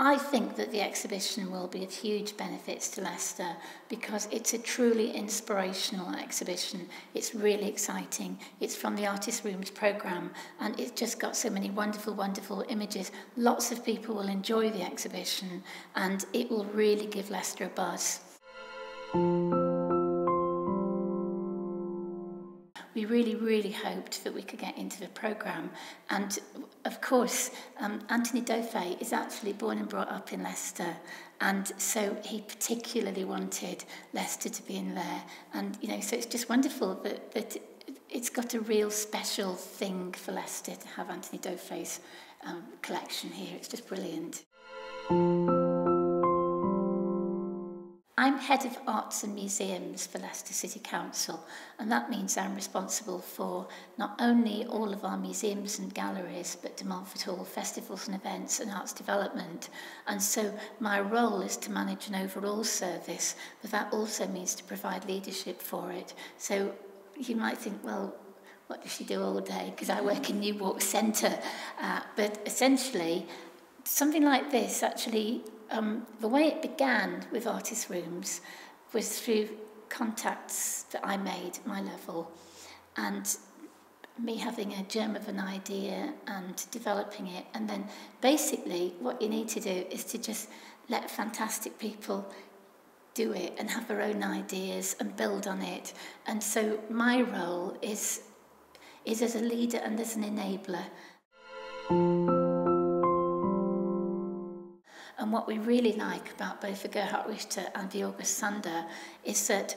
I think that the exhibition will be of huge benefits to Leicester because it's a truly inspirational exhibition. It's really exciting. It's from the Artist Rooms programme and it's just got so many wonderful, wonderful images. Lots of people will enjoy the exhibition and it will really give Leicester a buzz. We really, really hoped that we could get into the programme. And of course, Anthony Dauphin is actually born and brought up in Leicester. And so he particularly wanted Leicester to be in there. And, you know, so it's just wonderful that it's got a real special thing for Leicester to have Anthony Dauphin's collection here. It's just brilliant. I'm Head of Arts and Museums for Leicester City Council, and that means I'm responsible for not only all of our museums and galleries, but De Montfort Hall festivals and events and arts development. And so my role is to manage an overall service, but that also means to provide leadership for it. So you might think, well, what does she do all day? Because I work in New Walk Centre. But essentially, something like this actually, the way it began with Artist Rooms was through contacts that I made at my level and me having a germ of an idea and developing it. And then basically what you need to do is to just let fantastic people do it and have their own ideas and build on it. And so my role is as a leader and as an enabler. And what we really like about both the Gerhard Richter and the Gerd Sander is that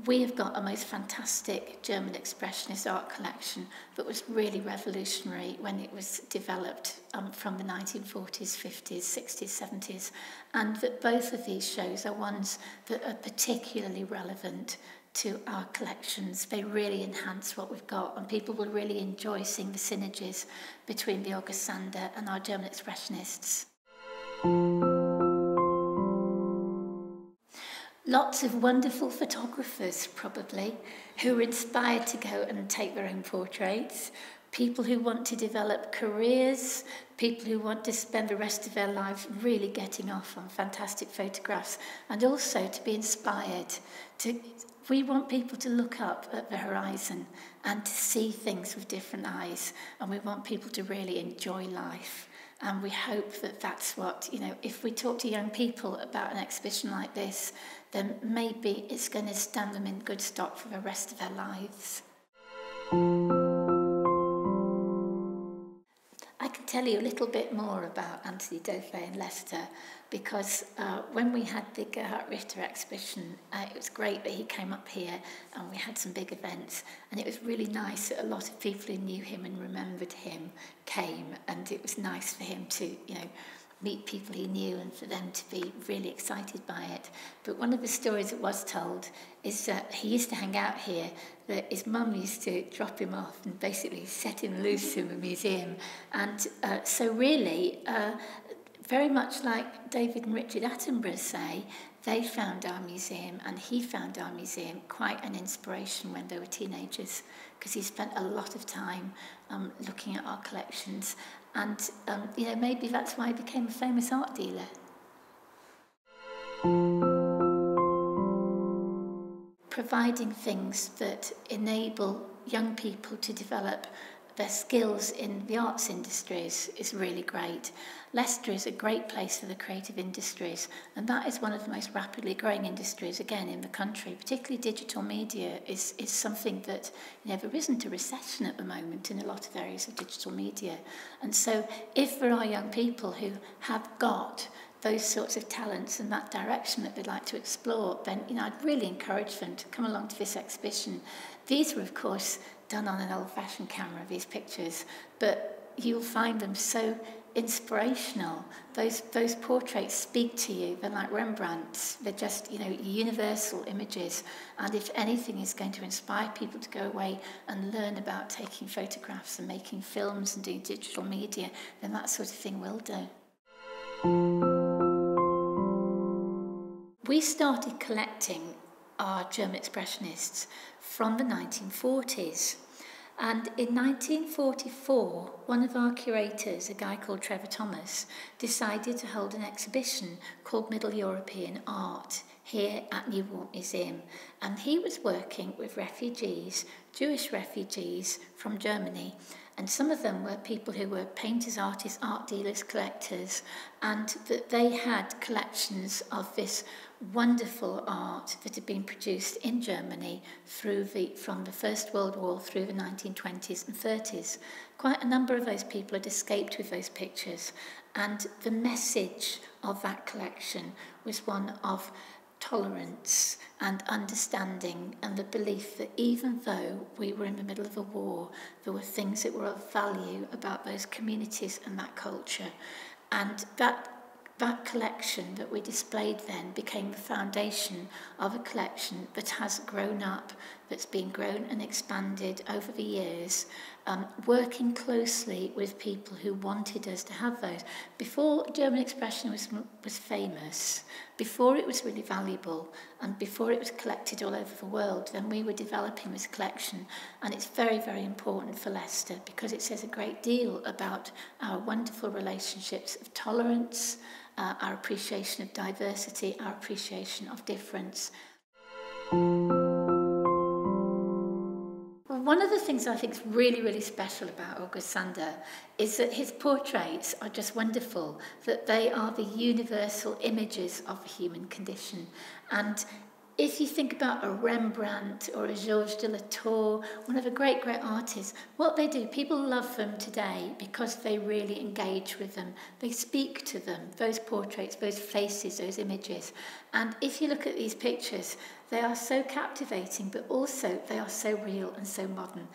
we have got a most fantastic German Expressionist art collection that was really revolutionary when it was developed from the 1940s, 50s, 60s, 70s. And that both of these shows are ones that are particularly relevant to our collections. They really enhance what we've got and people will really enjoy seeing the synergies between the Gerd Sander and our German Expressionists. Lots of wonderful photographers, probably, who are inspired to go and take their own portraits, people who want to develop careers, people who want to spend the rest of their lives really getting off on fantastic photographs, and also to be inspired. We want people to look up at the horizon and to see things with different eyes, and we want people to really enjoy life. And we hope that that's what, you know, if we talk to young people about an exhibition like this, then maybe it's going to stand them in good stock for the rest of their lives. I can tell you a little bit more about Anthony Dauphin in Leicester because when we had the Gerhard Richter exhibition, it was great that he came up here and we had some big events, and it was really nice that a lot of people who knew him and remembered him came, and it was nice for him to, you know, meet people he knew and for them to be really excited by it. But one of the stories that was told is that he used to hang out here, that his mum used to drop him off and basically set him loose in the museum. And so really, very much like David and Richard Attenborough say, they found our museum and he found our museum quite an inspiration when they were teenagers, because he spent a lot of time looking at our collections. And, you know, maybe that's why he became a famous art dealer. Providing things that enable young people to develop their skills in the arts industries is really great. Leicester is a great place for the creative industries, and that is one of the most rapidly growing industries, again, in the country. Particularly digital media is something that, you know, there isn't a recession at the moment in a lot of areas of digital media. And so if there are young people who have got those sorts of talents and that direction that they'd like to explore, then, you know, I'd really encourage them to come along to this exhibition. These were, of course, done on an old-fashioned camera, these pictures, but you'll find them so inspirational. Those portraits speak to you. They're like Rembrandt's. They're just, you know, universal images. And if anything is going to inspire people to go away and learn about taking photographs and making films and doing digital media, then that sort of thing will do. We started collecting our German Expressionists from the 1940s. And in 1944, one of our curators, a guy called Trevor Thomas, decided to hold an exhibition called Middle European Art here at Newport Museum. And he was working with refugees, Jewish refugees from Germany. And some of them were people who were painters, artists, art dealers, collectors, and that they had collections of this wonderful art that had been produced in Germany from the First World War through the 1920s and 30s. Quite a number of those people had escaped with those pictures, and the message of that collection was one of tolerance and understanding, and the belief that even though we were in the middle of a war, there were things that were of value about those communities and that culture. And that collection that we displayed then became the foundation of a collection that has grown up, that's been grown and expanded over the years, working closely with people who wanted us to have those. Before German Expressionism was famous, before it was really valuable, and before it was collected all over the world, then we were developing this collection. And it's very, very important for Leicester because it says a great deal about our wonderful relationships of tolerance, our appreciation of diversity, our appreciation of difference. Well, one of the things I think is really, really special about Gerd Sander is that his portraits are just wonderful, that they are the universal images of the human condition. And if you think about a Rembrandt or a Georges de la Tour, one of the great, great artists, what they do, people love them today because they really engage with them. They speak to them, those portraits, those faces, those images. And if you look at these pictures, they are so captivating, but also they are so real and so modern.